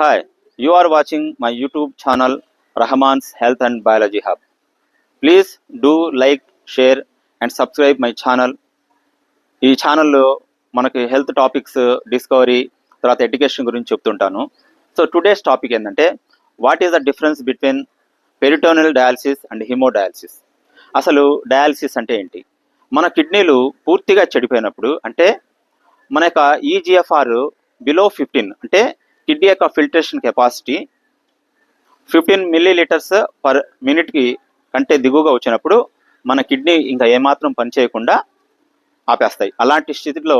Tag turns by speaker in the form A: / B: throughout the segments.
A: Hi, you are watching my YouTube channel Rahman's Health and Biology Hub. Please do like, share and subscribe my channel. ఈ ఛానల్లో మనకి health topics discovery తర్వాత education గురించి చెప్తుంటాను. So today's topic ఏంటంటే what is the difference between peritoneal dialysis and hemodialysis. అసలు dialysis అంటే ఏంటి? మన కిడ్నీలు పూర్తిగా చెడిపోయినప్పుడు, అంటే మన యొక్క ఈజిఎఫ్ఆర్ బిలో 15, అంటే కిడ్నీ యొక్క ఫిల్టరేషన్ కెపాసిటీ 15 మిల్లీలీటర్స్ పర్ మినిట్కి కంటే దిగువగా వచ్చినప్పుడు మన కిడ్నీ ఇంకా ఏమాత్రం పనిచేయకుండా ఆపేస్తాయి. అలాంటి స్థితిలో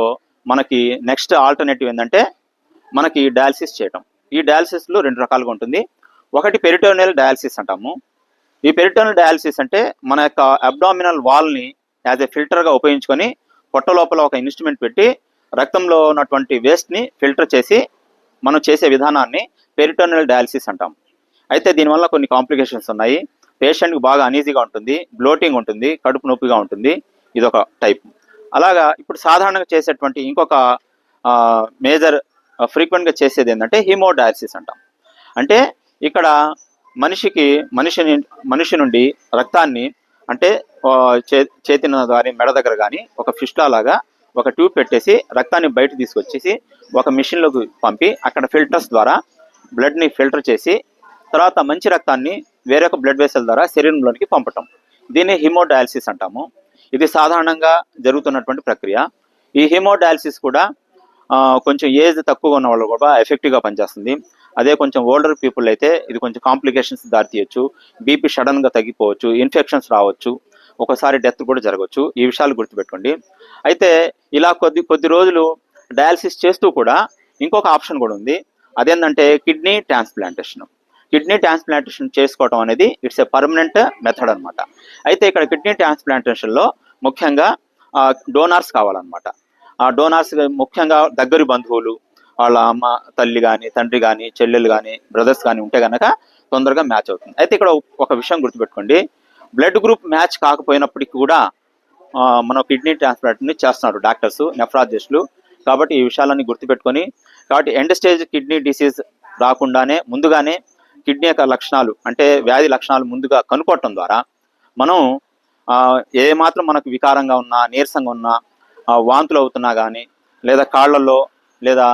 A: మనకి నెక్స్ట్ ఆల్టర్నేటివ్ ఏంటంటే మనకి డయాలసిస్ చేయటం. ఈ డయాలసిస్లో 2 రకాలుగా ఉంటుంది. ఒకటి పెరిటోనియల్ డయాలసిస్ అంటాము. ఈ పెరిటోనియల్ డయాలసిస్ అంటే మన యొక్క అబ్డామినల్ వాల్ని యాజ్ ఎ ఫిల్టర్గా ఉపయోగించుకొని పొట్ట లోపల ఒక ఇన్స్ట్రుమెంట్ పెట్టి రక్తంలో ఉన్నటువంటి వేస్ట్ని ఫిల్టర్ చేసి మనం చేసే విధానాన్ని పెరిటోనియల్ డయాలసిస్ అంటాం. అయితే దీనివల్ల కొన్ని కాంప్లికేషన్స్ ఉన్నాయి. పేషెంట్కి బాగా అనీజీగా ఉంటుంది, బ్లోటింగ్ ఉంటుంది, కడుపు నొప్పిగా ఉంటుంది. ఇదొక టైప్. అలాగా ఇప్పుడు సాధారణంగా చేసేటువంటి ఇంకొక మేజర్ ఫ్రీక్వెంట్గా చేసేది ఏంటంటే హీమోడయాలసిస్ అంటాం. అంటే ఇక్కడ మనిషి నుండి రక్తాన్ని, అంటే చేతిన ద్వారా మెడ దగ్గర కానీ ఒక ఫిస్టులా లాగా ఒక ట్యూబ్ పెట్టేసి రక్తాన్ని బయట తీసుకొచ్చేసి ఒక మిషన్లోకి పంపి అక్కడ ఫిల్టర్స్ ద్వారా బ్లడ్ని ఫిల్టర్ చేసి తర్వాత మంచి రక్తాన్ని వేరొక బ్లడ్ వెసల్ ద్వారా శరీరంలోనికి పంపటం. దీన్ని హీమోడయాలసిస్ అంటాము. ఇది సాధారణంగా జరుగుతున్నటువంటి ప్రక్రియ. ఈ హీమోడయాలసిస్ కూడా కొంచెం ఏజ్ తక్కువగా ఉన్న వాళ్ళు కూడా ఎఫెక్టివ్గా పనిచేస్తుంది. అదే కొంచెం ఓల్డర్ పీపుల్ అయితే ఇది కొంచెం కాంప్లికేషన్స్ దారితీయచ్చు. బీపీ సడన్గా తగ్గిపోవచ్చు, ఇన్ఫెక్షన్స్ రావచ్చు, ఒకసారి డెత్ కూడా జరగవచ్చు. ఈ విషయాలు గుర్తుపెట్టుకోండి. అయితే ఇలా కొద్ది రోజులు డయాలసిస్ చేస్తూ కూడా ఇంకొక ఆప్షన్ కూడా ఉంది. అదేంటంటే కిడ్నీ ట్రాన్స్ప్లాంటేషన్. కిడ్నీ ట్రాన్స్ప్లాంటేషన్ చేసుకోవడం అనేది ఇట్స్ ఏ పర్మనెంట్ మెథడ్ అనమాట. అయితే ఇక్కడ కిడ్నీ ట్రాన్స్ప్లాంటేషన్లో ముఖ్యంగా డోనార్స్ కావాలన్నమాట. ఆ డోనార్స్ ముఖ్యంగా దగ్గరి బంధువులు, వాళ్ళ అమ్మ, తల్లి కానీ, తండ్రి కానీ, చెల్లెలు కానీ, బ్రదర్స్ కానీ ఉంటే కనుక తొందరగా మ్యాచ్ అవుతుంది. అయితే ఇక్కడ ఒక విషయం గుర్తుపెట్టుకోండి, బ్లడ్ గ్రూప్ మ్యాచ్ కాకపోయినప్పటికీ కూడా మన కిడ్నీ ట్రాన్స్ప్లాంట్ని చేస్తున్నారు డాక్టర్స్, నెఫ్రాలజిస్టులు. కాబట్టి ఈ విషయాలన్నీ గుర్తుపెట్టుకొని, కాబట్టి ఎండ్ స్టేజ్ కిడ్నీ డిసీజ్ రాకుండానే ముందుగానే కిడ్నీ యొక్క లక్షణాలు, అంటే వ్యాధి లక్షణాలు ముందుగా కనుక్కోవటం ద్వారా మనం ఏమాత్రం మనకు వికారంగా ఉన్నా, నీరసంగా ఉన్నా, వాంతులు అవుతున్నా కానీ, లేదా కాళ్ళల్లో లేదా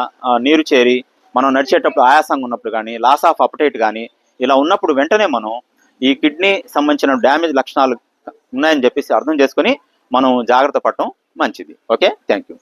A: నీరు చేరి మనం నడిచేటప్పుడు ఆయాసంగా ఉన్నప్పుడు కానీ, లాస్ ఆఫ్ అపటైట్ కానీ ఇలా ఉన్నప్పుడు వెంటనే మనం ఈ కిడ్నీ సంబంధించిన డ్యామేజ్ లక్షణాలు ఉన్నాయని చెప్పేసి అర్థం చేసుకొని మనం జాగ్రత్త పడటం మంచిది. Okay, thank you.